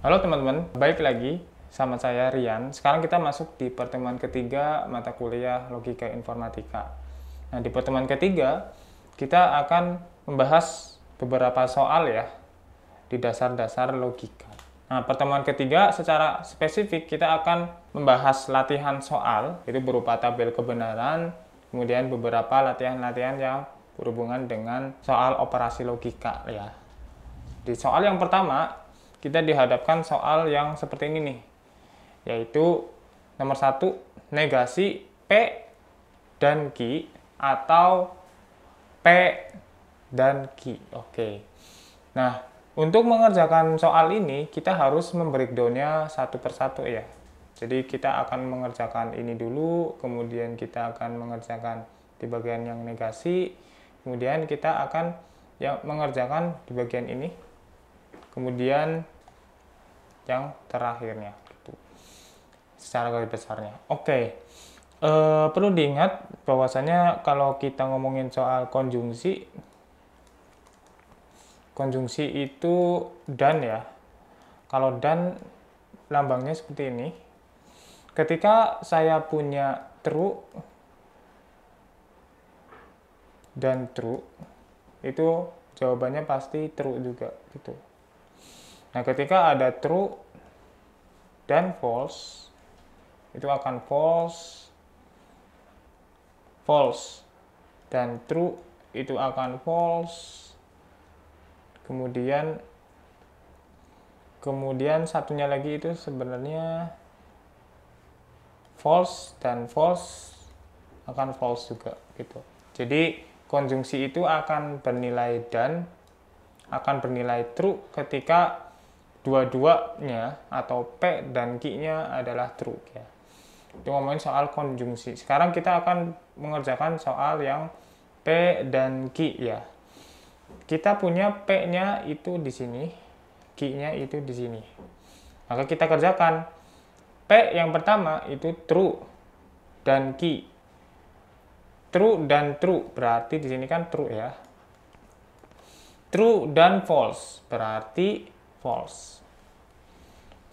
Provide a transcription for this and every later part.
Halo teman-teman, baik lagi sama saya Rian. Sekarang kita masuk di pertemuan ketiga mata kuliah Logika Informatika. Nah, di pertemuan ketiga kita akan membahas beberapa soal ya di dasar-dasar logika. Nah, pertemuan ketiga secara spesifik kita akan membahas latihan soal, itu berupa tabel kebenaran, kemudian beberapa latihan-latihan yang berhubungan dengan soal operasi logika ya. Di soal yang pertama, kita dihadapkan soal yang seperti ini nih, yaitu nomor 1, negasi P dan Q atau P dan Q. Oke. Nah, untuk mengerjakan soal ini, kita harus membreakdown-nya satu persatu ya. Jadi kita akan mengerjakan ini dulu, kemudian kita akan mengerjakan di bagian yang negasi, kemudian kita akan mengerjakan di bagian ini, kemudian yang terakhirnya gitu, secara garis besarnya. Oke. Perlu diingat bahwasanya kalau kita ngomongin soal konjungsi itu dan ya. Kalau dan lambangnya seperti ini. Ketika saya punya true dan true, itu jawabannya pasti true juga gitu. Nah, ketika ada true dan false, itu akan false, false, dan true itu akan false. Kemudian satunya lagi itu sebenarnya false dan false akan false juga gitu. Jadi konjungsi itu akan bernilai dan akan bernilai true ketika dua-duanya atau P dan Q-nya adalah true ya. Itu ngomongin soal konjungsi. Sekarang kita akan mengerjakan soal yang P dan Q ya. Kita punya P-nya itu di sini, Q-nya itu di sini. Maka kita kerjakan. P yang pertama itu true dan Q. True dan true berarti di sini kan true ya. True dan false berarti false.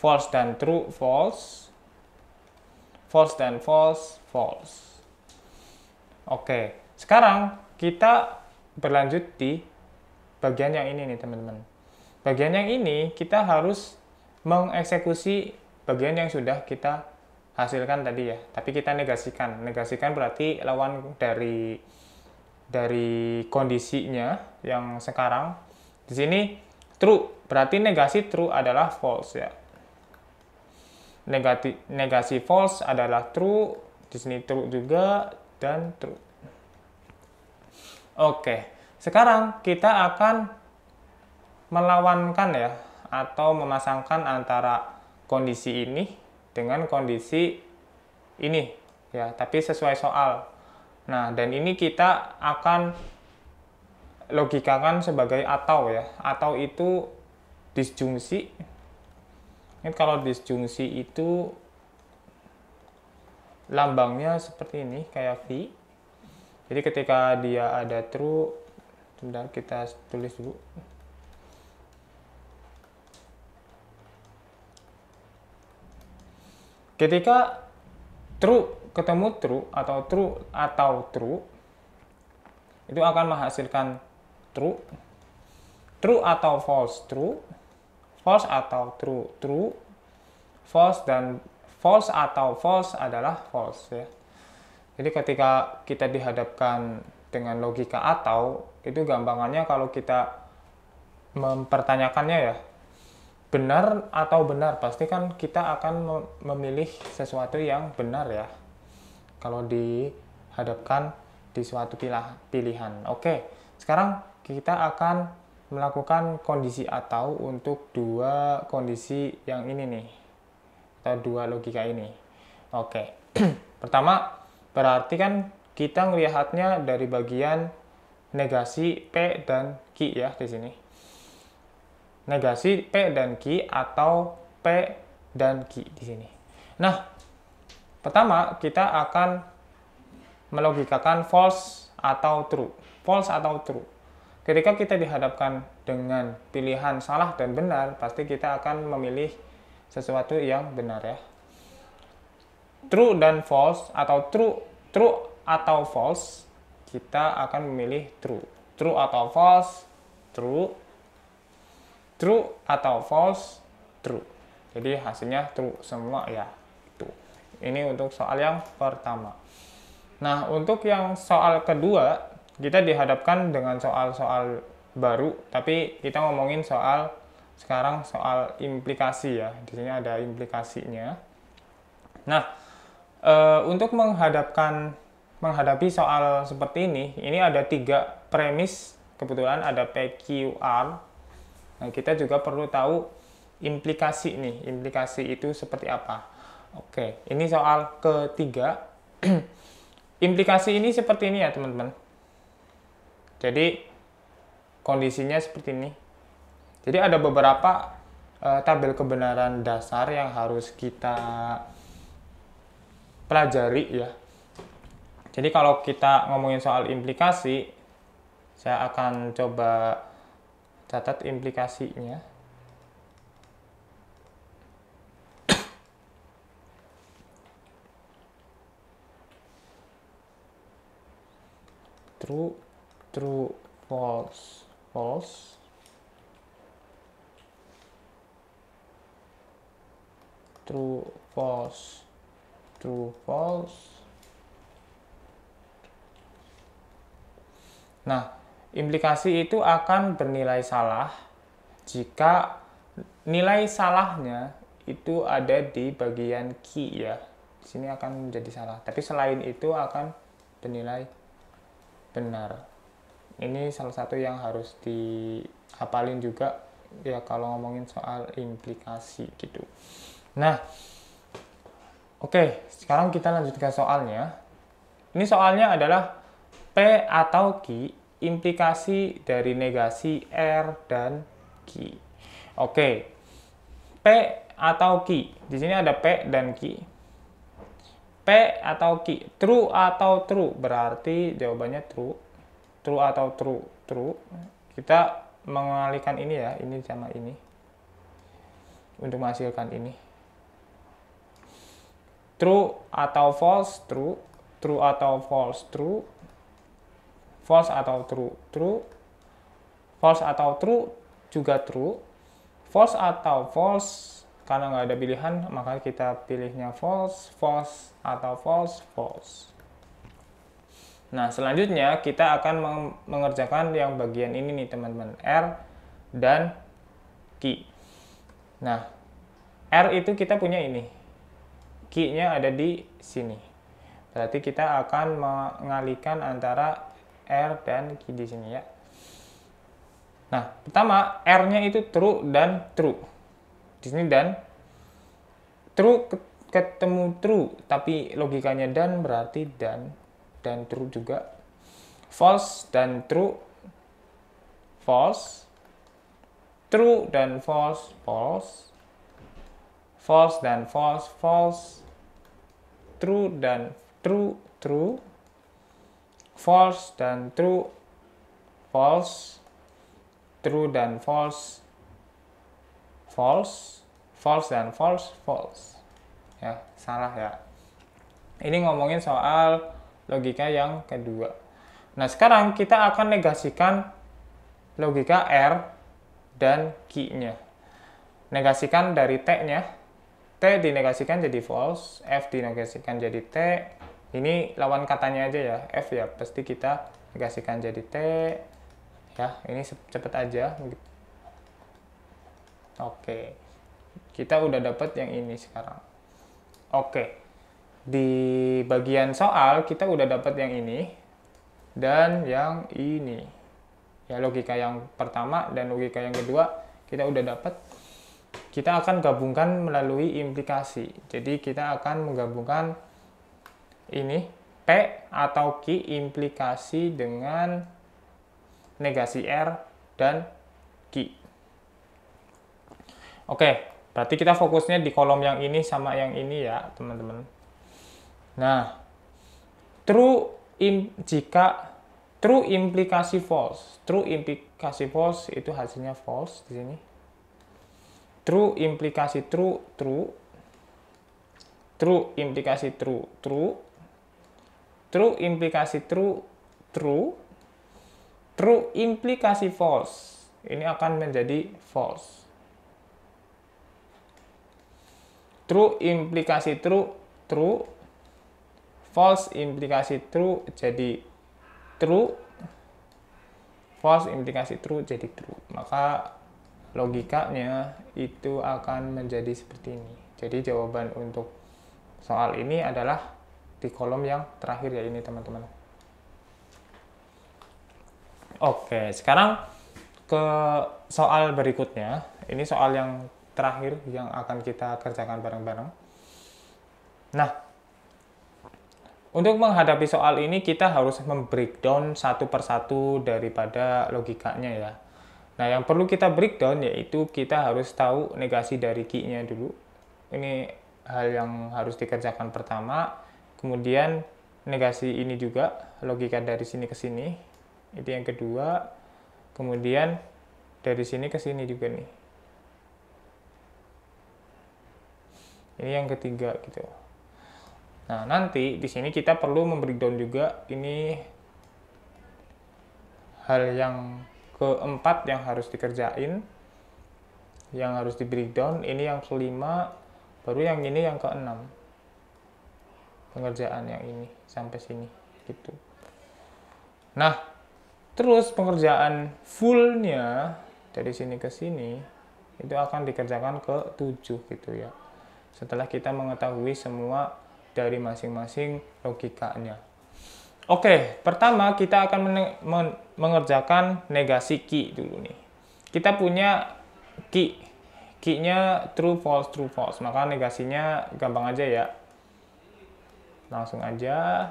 False dan true, false. False dan false, false. Oke, sekarang kita berlanjut di bagian yang ini nih teman-teman. Bagian yang ini kita harus mengeksekusi bagian yang sudah kita hasilkan tadi ya. Tapi kita negasikan. Negasikan berarti lawan dari kondisinya yang sekarang. Di sini true, berarti negasi true adalah false ya. Negasi false adalah true, di sini true juga dan true. Oke, sekarang kita akan melawankan ya atau memasangkan antara kondisi ini dengan kondisi ini ya, tapi sesuai soal. Nah, dan ini kita akan logikakan sebagai atau ya. Atau itu disjungsi. Ini kalau disjungsi itu lambangnya seperti ini, kayak V. Jadi ketika dia ada true, sebentar kita tulis dulu. Ketika true ketemu true atau true, itu akan menghasilkan true. True atau false, true. False atau true, true. False dan false atau false adalah false ya. Jadi ketika kita dihadapkan dengan logika atau, itu gampangannya kalau kita mempertanyakannya ya, benar atau benar, pasti kan kita akan memilih sesuatu yang benar ya. Kalau dihadapkan di suatu pilihan. Oke, sekarang kita akan melakukan kondisi atau untuk dua kondisi yang ini nih, atau dua logika ini. Oke, pertama berarti kan kita melihatnya dari bagian negasi P dan Q ya di sini. Negasi P dan Q atau P dan Q di sini. Nah, pertama kita akan melogikakan false atau true. False atau true. ketika kita dihadapkan dengan pilihan salah dan benar, pasti kita akan memilih sesuatu yang benar ya. True dan false atau true atau false, kita akan memilih true. True atau false, true. True atau false, true. Jadi hasilnya true semua ya. Itu. Ini untuk soal yang pertama. Nah, untuk yang soal kedua, kita dihadapkan dengan soal-soal baru, tapi kita ngomongin sekarang soal implikasi ya. Di sini ada implikasinya. Nah, untuk menghadapi soal seperti ini ada 3 premis. Kebetulan ada PQR. Nah, kita juga perlu tahu implikasi nih. Implikasi itu seperti apa? Oke, ini soal ketiga. Implikasi ini seperti ini ya, teman-teman. Jadi, kondisinya seperti ini. Jadi, ada beberapa tabel kebenaran dasar yang harus kita pelajari ya. Jadi, kalau kita ngomongin soal implikasi, saya akan coba catat implikasinya. True, false, false. True, false, true, false. Nah, implikasi itu akan bernilai salah jika nilai salahnya itu ada di bagian key ya. Di sini akan menjadi salah. Tapi selain itu akan bernilai benar. Ini salah satu yang harus dihafalin juga ya kalau ngomongin soal implikasi gitu. Nah, oke, sekarang kita lanjut ke soalnya. Ini soalnya adalah P atau Q, implikasi dari negasi R dan Q. Oke, P atau Q. Di sini ada P dan Q. P atau Q, true atau true, berarti jawabannya true. True atau true, true. Kita mengalihkan ini ya, ini sama ini. Untuk menghasilkan ini. True atau false, true. True atau false, true. False atau true, true. False atau true, juga true. False atau false, karena nggak ada pilihan, maka kita pilihnya false, false, atau false, false. Nah, selanjutnya kita akan mengerjakan yang bagian ini nih, teman-teman. R dan Q. Nah, R itu kita punya ini. Q-nya ada di sini. Berarti kita akan mengalihkan antara R dan Q di sini ya. Nah, pertama R-nya itu true dan true. Di sini dan true ketemu true, tapi logikanya dan berarti dan true juga. False dan true, false. True dan false, false. False dan false, false. True dan true, true. False dan true, false. True dan false, false. False dan false, false. Ya, salah ya. Ini ngomongin soal logika yang kedua. Nah, sekarang kita akan negasikan logika R dan Q-nya. Negasikan dari T-nya. T dinegasikan jadi false, F dinegasikan jadi T. Ini lawan katanya aja ya, F ya, pasti kita negasikan jadi T. Ya, ini cepet aja. Oke. Kita udah dapat yang ini sekarang. Oke. Di bagian soal kita udah dapat yang ini dan yang ini. Ya, logika yang pertama dan logika yang kedua kita udah dapat. Kita akan gabungkan melalui implikasi. Jadi kita akan menggabungkan ini P atau Q implikasi dengan negasi R dan Q. Oke, berarti kita fokusnya di kolom yang ini sama yang ini ya, teman-teman. Nah, true jika True implikasi false. True implikasi false itu hasilnya false di sini. True implikasi true, true. True implikasi true, true. True implikasi true, true. True implikasi false. Ini akan menjadi false. True implikasi true, true. False implikasi true jadi true. False implikasi true jadi true. Maka logikanya itu akan menjadi seperti ini. Jadi jawaban untuk soal ini adalah di kolom yang terakhir ya ini teman-teman. Oke, sekarang ke soal berikutnya. Ini soal yang terakhir yang akan kita kerjakan bareng-bareng. Nah, untuk menghadapi soal ini kita harus membreakdown satu persatu daripada logikanya ya. Nah, yang perlu kita breakdown yaitu kita harus tahu negasi dari Q-nya dulu. Ini hal yang harus dikerjakan pertama. Kemudian negasi ini juga, logika dari sini ke sini. Itu yang kedua. Kemudian dari sini ke sini juga nih. Ini yang ketiga gitu. Nah, nanti di sini kita perlu membreakdown juga ini hal yang keempat yang harus dikerjain, yang harus di breakdown. Ini yang kelima, baru yang ini yang keenam. Pengerjaan yang ini sampai sini gitu. Nah, terus pengerjaan fullnya dari sini ke sini itu akan dikerjakan ke 7 gitu ya. Setelah kita mengetahui semua dari masing-masing logikanya. Oke, pertama kita akan mengerjakan negasi Q dulu nih. Kita punya Q. Q-nya true, false, maka negasinya gampang aja ya. Langsung aja.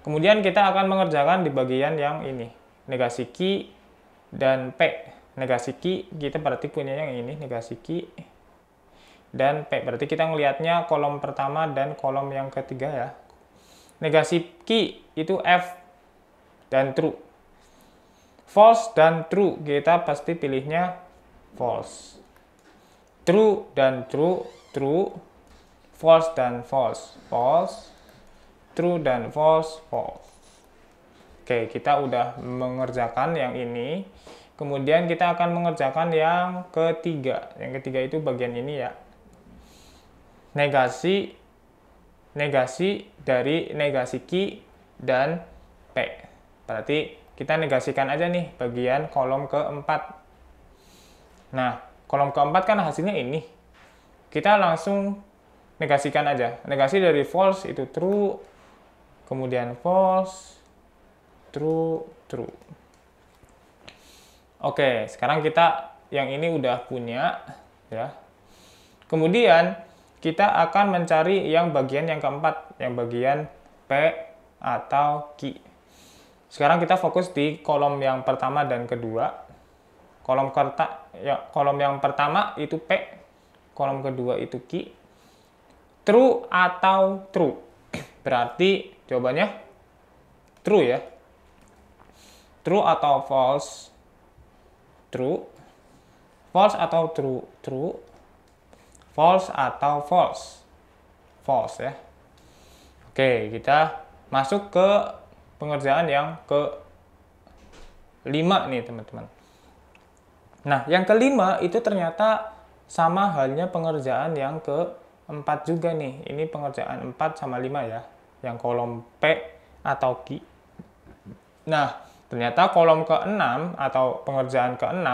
Kemudian kita akan mengerjakan di bagian yang ini. Negasi Q dan P. Negasi Q, kita berarti punya yang ini, negasi Q. Dan P, berarti kita ngelihatnya kolom pertama dan kolom yang ketiga ya. Negasi Q itu F dan true. False dan true, kita pasti pilihnya false. True dan true, true. False dan false, false. True dan false, false. Oke, kita udah mengerjakan yang ini. Kemudian kita akan mengerjakan yang ketiga. Yang ketiga itu bagian ini ya. Negasi dari negasi Q dan P. Berarti kita negasikan aja nih bagian kolom keempat. Nah, kolom keempat kan hasilnya ini. Kita langsung negasikan aja. Negasi dari false itu true, kemudian false, true, true. Oke, sekarang kita yang ini udah punya ya. Kemudian kita akan mencari yang bagian yang keempat, yang bagian P atau Q. Sekarang kita fokus di kolom yang pertama dan kedua. Kolom yang pertama itu P, kolom kedua itu Q. True atau true? Berarti jawabannya true ya. True atau false? True. False atau true? True. False atau false? False ya. Oke, kita masuk ke pengerjaan yang kelima nih teman-teman. Nah, yang kelima itu ternyata sama halnya pengerjaan yang keempat juga nih. Ini pengerjaan 4 sama 5 ya. Yang kolom P atau Q. Nah, ternyata kolom ke-6 atau pengerjaan ke-6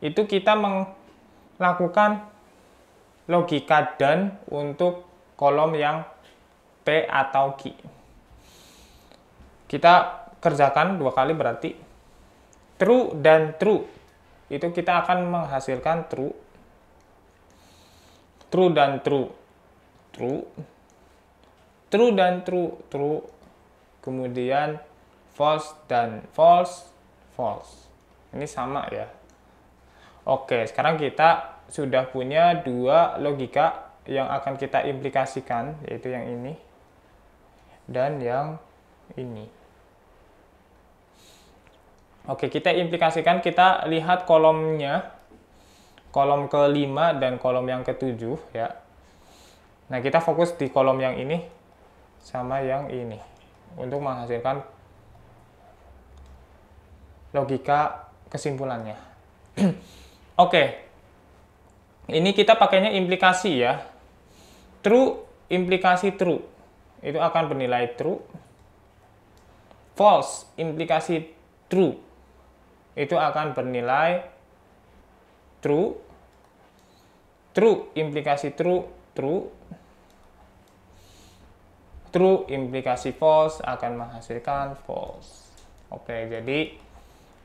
itu kita melakukan logika dan untuk kolom yang P atau Q. Kita kerjakan 2 kali berarti true dan true. Itu kita akan menghasilkan true. True dan true. True. True dan true. True. Kemudian false dan false. False. Ini sama ya. Oke, sekarang kita sudah punya 2 logika yang akan kita implikasikan, yaitu yang ini dan yang ini. Oke, kita implikasikan, kita lihat kolomnya, kolom ke-5 dan kolom yang ke-7 ya. Nah, kita fokus di kolom yang ini sama yang ini untuk menghasilkan logika kesimpulannya. Oke, ini kita pakainya implikasi ya. True, implikasi true, itu akan bernilai true. False, implikasi true, itu akan bernilai true. True, implikasi true, true. True, implikasi false akan menghasilkan false. Oke, jadi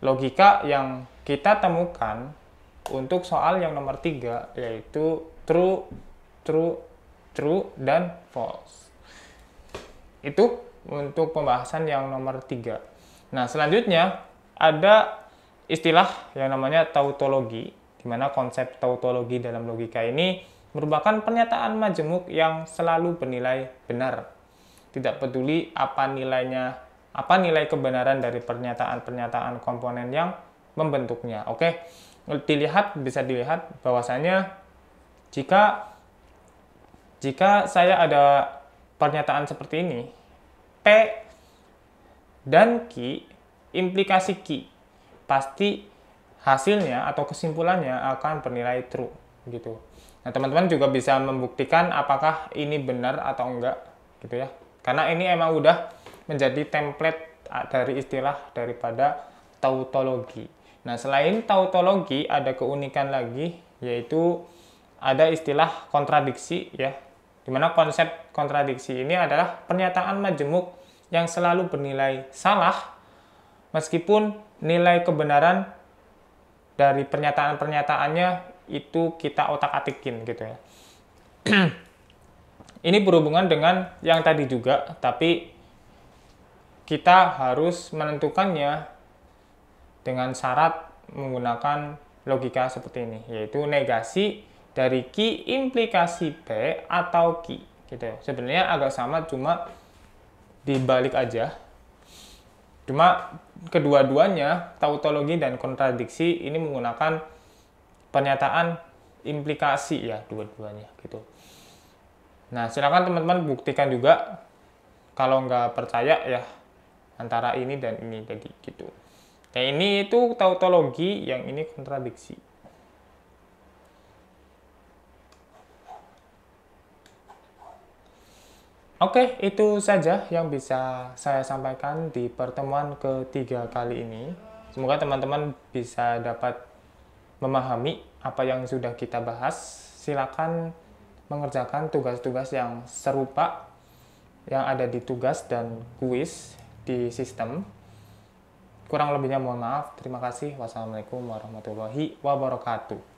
logika yang kita temukan untuk soal yang nomor 3 yaitu true, true, true, dan false. Itu untuk pembahasan yang nomor 3. Nah, selanjutnya ada istilah yang namanya tautologi, di mana konsep tautologi dalam logika ini merupakan pernyataan majemuk yang selalu bernilai benar. Tidak peduli apa nilainya, apa nilai kebenaran dari pernyataan-pernyataan komponen yang membentuknya. Oke, bisa dilihat bahwasanya jika saya ada pernyataan seperti ini, P dan Q, implikasi Q, pasti hasilnya atau kesimpulannya akan bernilai true gitu. Nah, teman-teman juga bisa membuktikan apakah ini benar atau enggak gitu ya. Karena ini emang udah menjadi template dari istilah daripada tautologi. Nah, selain tautologi ada keunikan lagi, yaitu ada istilah kontradiksi ya. Di mana konsep kontradiksi ini adalah pernyataan majemuk yang selalu bernilai salah meskipun nilai kebenaran dari pernyataan-pernyataannya itu kita otak-atikin gitu ya. Ini berhubungan dengan yang tadi juga, tapi kita harus menentukannya dengan syarat menggunakan logika seperti ini, yaitu negasi dari Q implikasi P atau Q gitu ya. Sebenarnya agak sama, cuma dibalik aja. Cuma kedua-duanya, tautologi dan kontradiksi, ini menggunakan pernyataan implikasi ya, dua-duanya gitu. Nah, silakan teman-teman buktikan juga. Kalau nggak percaya ya antara ini dan ini tadi gitu. Yang ini itu tautologi, yang ini kontradiksi. Oke, itu saja yang bisa saya sampaikan di pertemuan ketiga kali ini. Semoga teman-teman bisa dapat memahami apa yang sudah kita bahas. Silakan mengerjakan tugas-tugas yang serupa yang ada di tugas dan kuis di sistem. Kurang lebihnya mohon maaf. Terima kasih. Wassalamualaikum warahmatullahi wabarakatuh.